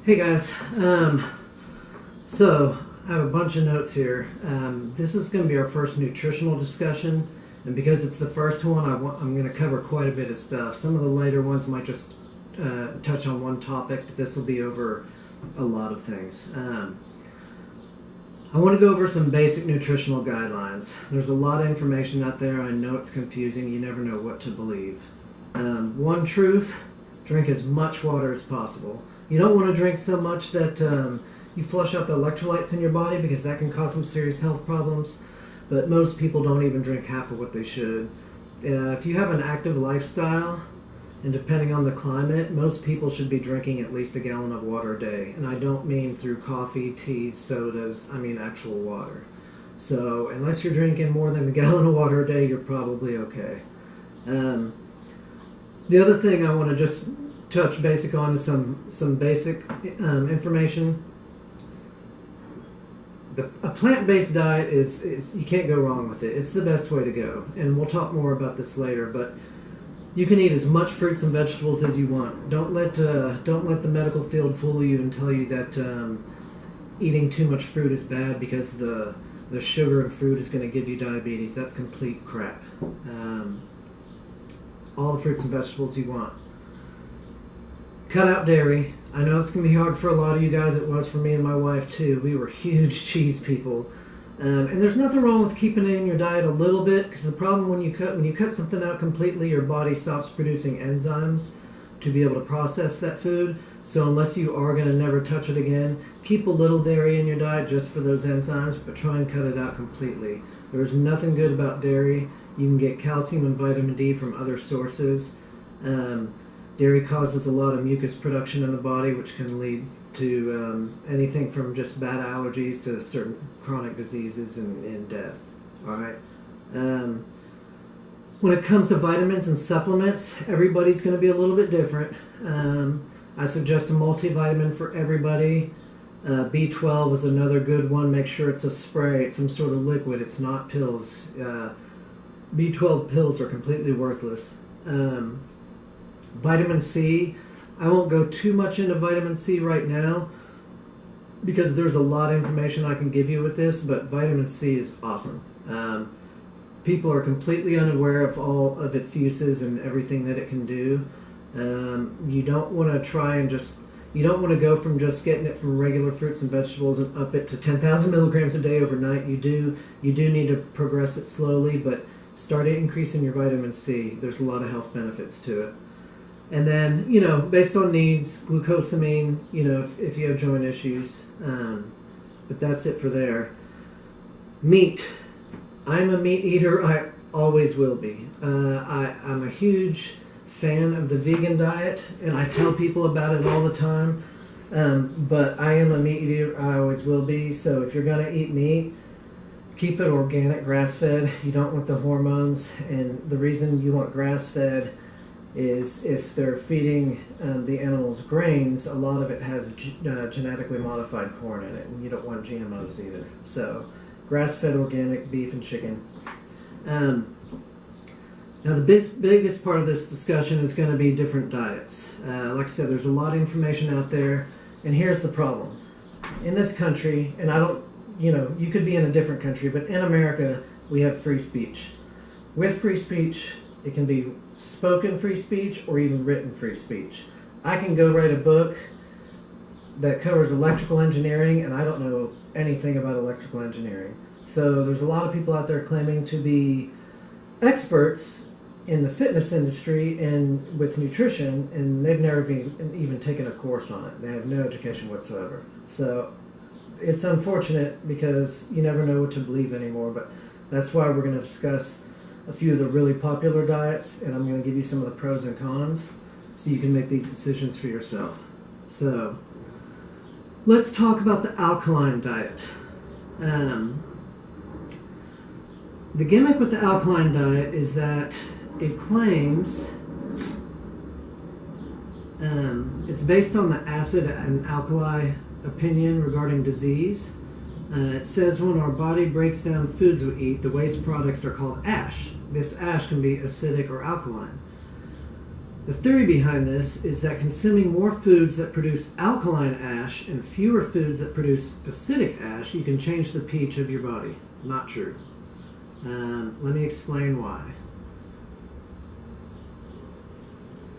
Hey guys, so I have a bunch of notes here. This is going to be our first nutritional discussion, and because it's the first one, I'm going to cover quite a bit of stuff. Some of the later ones might just touch on one topic, but this will be over a lot of things. I want to go over some basic nutritional guidelines. There's a lot of information out there. I know it's confusing. You never know what to believe. One truth, drink as much water as possible. You don't want to drink so much that you flush out the electrolytes in your body, because that can cause some serious health problems. But most people don't even drink half of what they should. If you have an active lifestyle, and depending on the climate, most people should be drinking at least a gallon of water a day. And I don't mean through coffee, teas, sodas, I mean actual water. So unless you're drinking more than a gallon of water a day, you're probably okay. The other thing I want to just touch basic on is some basic information. A plant-based diet is you can't go wrong with it. It's the best way to go, and we'll talk more about this later. But you can eat as much fruits and vegetables as you want. Don't let the medical field fool you and tell you that eating too much fruit is bad because the sugar in fruit is going to give you diabetes. That's complete crap. All the fruits and vegetables you want. Cut out dairy. I know it's going to be hard for a lot of you guys. It was for me and my wife too. We were huge cheese people. And there's nothing wrong with keeping it in your diet a little bit, because the problem when you cut something out completely, your body stops producing enzymes to be able to process that food. So unless you are going to never touch it again, keep a little dairy in your diet just for those enzymes, but try and cut it out completely. There's nothing good about dairy. You can get calcium and vitamin D from other sources. Dairy causes a lot of mucus production in the body, which can lead to anything from just bad allergies to certain chronic diseases and death. All right. When it comes to vitamins and supplements, everybody's going to be a little bit different. I suggest a multivitamin for everybody. B12 is another good one. Make sure it's a spray. It's some sort of liquid. It's not pills. B12 pills are completely worthless. Vitamin C, I won't go too much into vitamin C right now because there's a lot of information I can give you with this, but vitamin C is awesome. People are completely unaware of all of its uses and everything that it can do. You don't want to go from just getting it from regular fruits and vegetables and up it to 10,000 milligrams a day overnight. You do need to progress it slowly, but start increasing your vitamin C. There's a lot of health benefits to it. And then, based on needs, glucosamine, if you have joint issues. But that's it for there. Meat. I'm a meat eater. I always will be. I'm a huge fan of the vegan diet, and I tell people about it all the time. But I am a meat eater. I always will be. So if you're going to eat meat, keep it organic, grass-fed. You don't want the hormones. And the reason you want grass-fed is if they're feeding the animals grains, a lot of it has genetically modified corn in it, and you don't want GMOs either. So grass-fed organic beef and chicken. Now the biggest part of this discussion is going to be different diets. Like I said, there's a lot of information out there, and here's the problem. In this country, and you could be in a different country, but in America, we have free speech. With free speech, it can be spoken free speech or even written free speech. I can go write a book that covers electrical engineering, and I don't know anything about electrical engineering. So there's a lot of people out there claiming to be experts in the fitness industry and with nutrition, and they've never even taken a course on it. They have no education whatsoever. So it's unfortunate because you never know what to believe anymore, but that's why we're going to discuss a few of the really popular diets, and I'm going to give you some of the pros and cons so you can make these decisions for yourself. So let's talk about the alkaline diet. The gimmick with the alkaline diet is that it claims it's based on the acid and alkali opinion regarding disease. It says when our body breaks down foods we eat, the waste products are called ash. This ash can be acidic or alkaline. The theory behind this is that consuming more foods that produce alkaline ash and fewer foods that produce acidic ash, you can change the pH of your body. Not true. Let me explain why.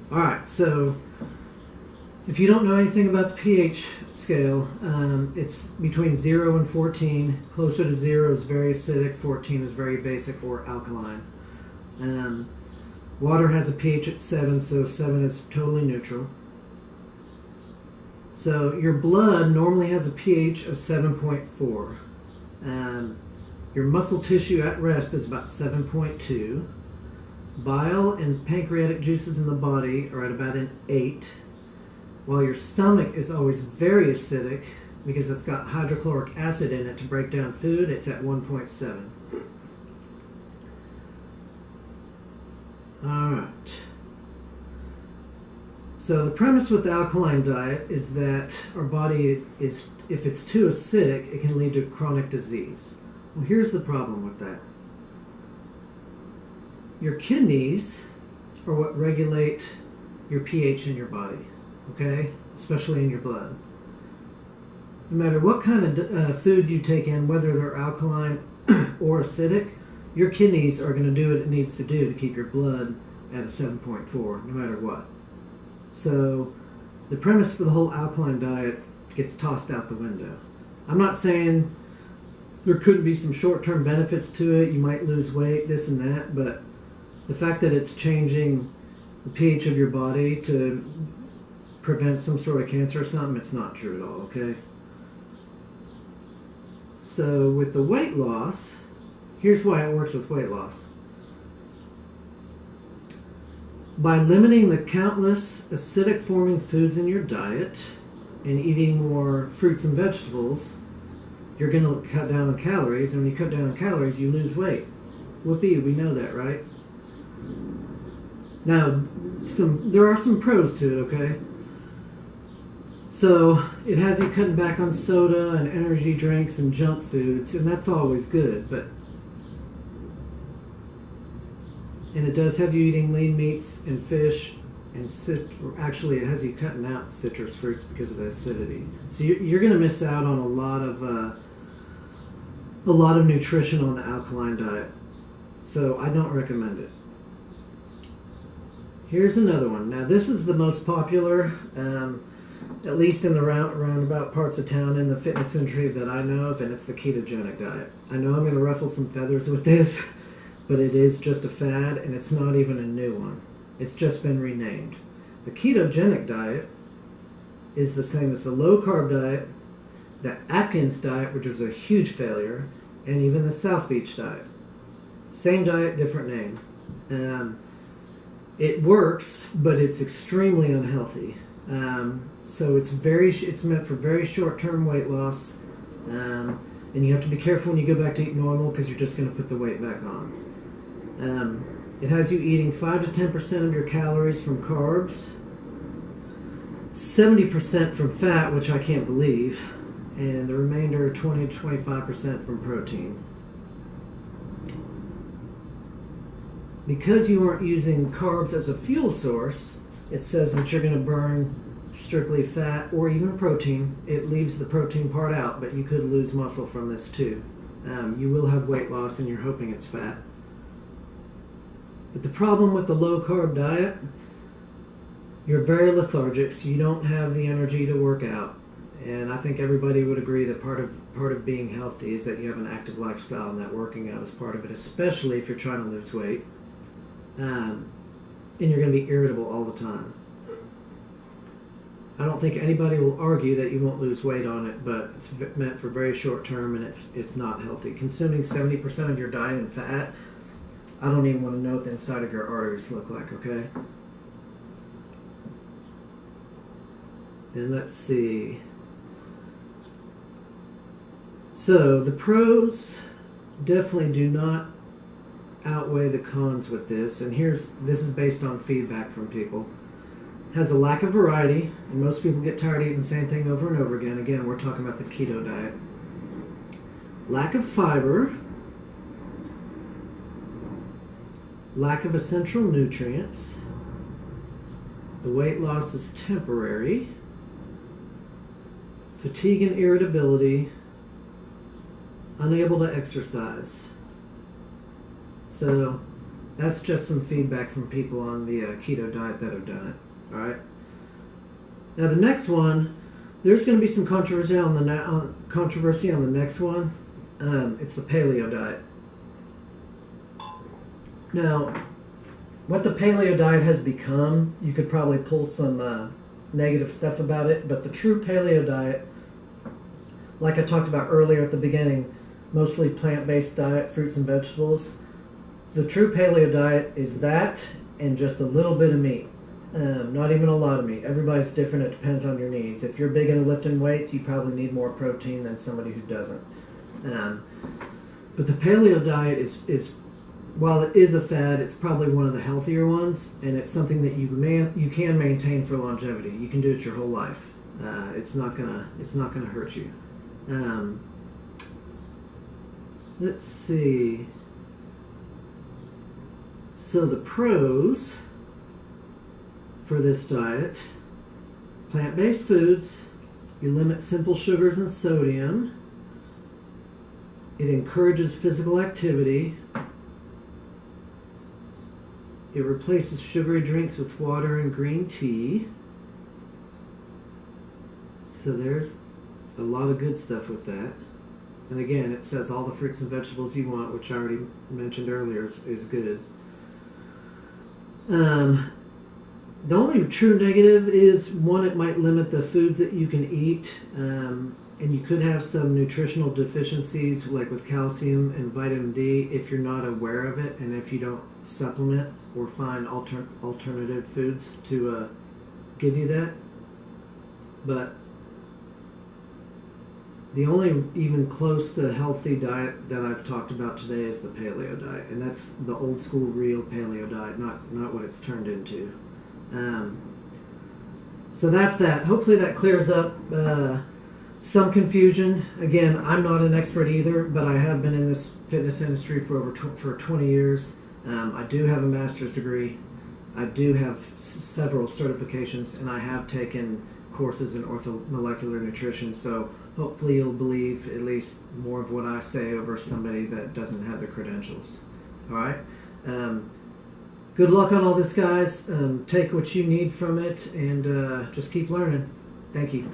Alright, so if you don't know anything about the pH scale, it's between 0 and 14. Closer to 0 is very acidic, 14 is very basic or alkaline. Water has a pH at 7, so 7 is totally neutral. So your blood normally has a pH of 7.4. Your muscle tissue at rest is about 7.2. Bile and pancreatic juices in the body are at about an 8. While your stomach is always very acidic because it's got hydrochloric acid in it to break down food, it's at 1.7. Alright. So the premise with the alkaline diet is that our body is if it's too acidic, it can lead to chronic disease. Well, here's the problem with that. Your kidneys are what regulate your pH in your body, okay? Especially in your blood. No matter what kind of foods you take in, whether they're alkaline or acidic, your kidneys are going to do what it needs to do to keep your blood at a 7.4, no matter what. So the premise for the whole alkaline diet gets tossed out the window. I'm not saying there couldn't be some short-term benefits to it. You might lose weight, this and that, but the fact that it's changing the pH of your body to prevent some sort of cancer or something, it's not true at all, okay? So with the weight loss, here's why it works with weight loss. By limiting the countless acidic forming foods in your diet and eating more fruits and vegetables, you're going to cut down on calories, and when you cut down on calories, you lose weight. Whoopee, we know that, right? Now, there are some pros to it, okay? So, it has you cutting back on soda and energy drinks and junk foods, and that's always good, and it does have you eating lean meats and fish, and actually it has you cutting out citrus fruits because of the acidity. So you're going to miss out on a lot of nutrition on the alkaline diet. So I don't recommend it. Here's another one. Now this is the most popular, at least in the roundabout parts of town in the fitness industry that I know of, and it's the ketogenic diet. I know I'm going to ruffle some feathers with this, but it is just a fad, and it's not even a new one. It's just been renamed. The ketogenic diet is the same as the low-carb diet, the Atkins diet, which was a huge failure, and even the South Beach diet. Same diet, different name. It works, but it's extremely unhealthy. So it's meant for very short-term weight loss, and you have to be careful when you go back to eat normal because you're just going to put the weight back on. It has you eating 5 to 10% of your calories from carbs, 70% from fat, which I can't believe, and the remainder 20 to 25% from protein. Because you aren't using carbs as a fuel source, it says that you're going to burn strictly fat or even protein. It leaves the protein part out, but you could lose muscle from this too. You will have weight loss and you're hoping it's fat. But the problem with the low-carb diet, you're very lethargic, so you don't have the energy to work out. And I think everybody would agree that part of being healthy is that you have an active lifestyle, and that working out is part of it, especially if you're trying to lose weight. And you're going to be irritable all the time. I don't think anybody will argue that you won't lose weight on it, but it's meant for very short term, and it's not healthy. Consuming 70% of your diet in fat, I don't even want to know what the inside of your arteries look like, okay? And let's see. So the pros definitely do not outweigh the cons with this, and this is based on feedback from people. Has a lack of variety, and most people get tired of eating the same thing over and over again. Again, we're talking about the keto diet. Lack of fiber, lack of essential nutrients, The weight loss is temporary. Fatigue and irritability. Unable to exercise. So that's just some feedback from people on the keto diet that have done it. All right. Now the next one, there's going to be some controversy on the next one. It's the paleo diet. Now, what the paleo diet has become, you could probably pull some negative stuff about it, but the true paleo diet, like I talked about earlier at the beginning, mostly plant-based diet, fruits and vegetables. The true paleo diet is that and just a little bit of meat. Not even a lot of meat. Everybody's different. It depends on your needs. If you're big into lifting weights, you probably need more protein than somebody who doesn't. But the paleo diet is, while it is a fad, it's probably one of the healthier ones, and it's something that you can maintain for longevity. You can do it your whole life. It's not gonna hurt you. Let's see. So the pros for this diet: plant-based foods, you limit simple sugars and sodium, it encourages physical activity, it replaces sugary drinks with water and green tea. So there's a lot of good stuff with that. And again, it says all the fruits and vegetables you want, which I already mentioned earlier is good. The only true negative is, one, it might limit the foods that you can eat, and you could have some nutritional deficiencies like with calcium and vitamin D if you're not aware of it and if you don't supplement or find alternative foods to give you that. But the only even close to healthy diet that I've talked about today is the paleo diet, and that's the old school real paleo diet, not what it's turned into. So that's that. Hopefully that clears up some confusion. Again, I'm not an expert either, but I have been in this fitness industry for for 20 years. I do have a master's degree. I do have several certifications, and I have taken courses in orthomolecular nutrition, so hopefully you'll believe at least more of what I say over somebody that doesn't have the credentials. All right? Good luck on all this, guys. Take what you need from it and just keep learning. Thank you.